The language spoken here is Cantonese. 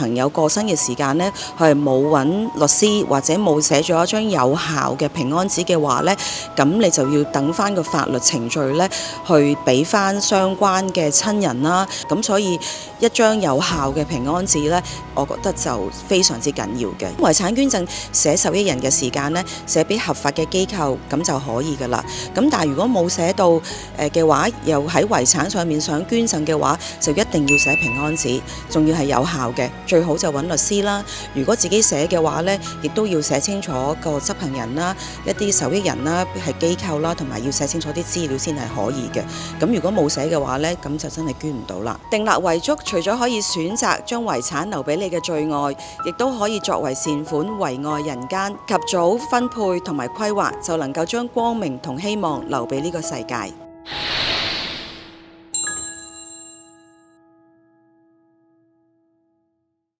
朋友過身嘅時間呢，佢係冇揾律師或者冇寫咗一張有效嘅平安紙嘅話呢，咁你就要等翻個法律程序呢，去俾翻相關嘅親人啦。咁所以一張有效嘅平安紙呢，我覺得就非常之緊要嘅。遺產捐贈寫受益人嘅時間呢，寫俾合法嘅機構咁就可以㗎啦。咁但係如果冇寫到嘅話，又喺遺產上面想捐贈嘅話，就一定要寫平安紙，仲要係有效嘅。最好就揾律師啦。如果自己寫嘅話呢，亦都要寫清楚個執行人啦、一啲受益人啦、係機構啦，同埋要寫清楚啲資料先係可以嘅。咁如果冇寫嘅話呢，咁就真係捐唔到啦。訂立遺囑除咗可以選擇將遺產留俾你嘅最愛，亦都可以作為善款遺愛人間，及早分配同埋規劃，就能夠將光明同希望留俾呢個世界。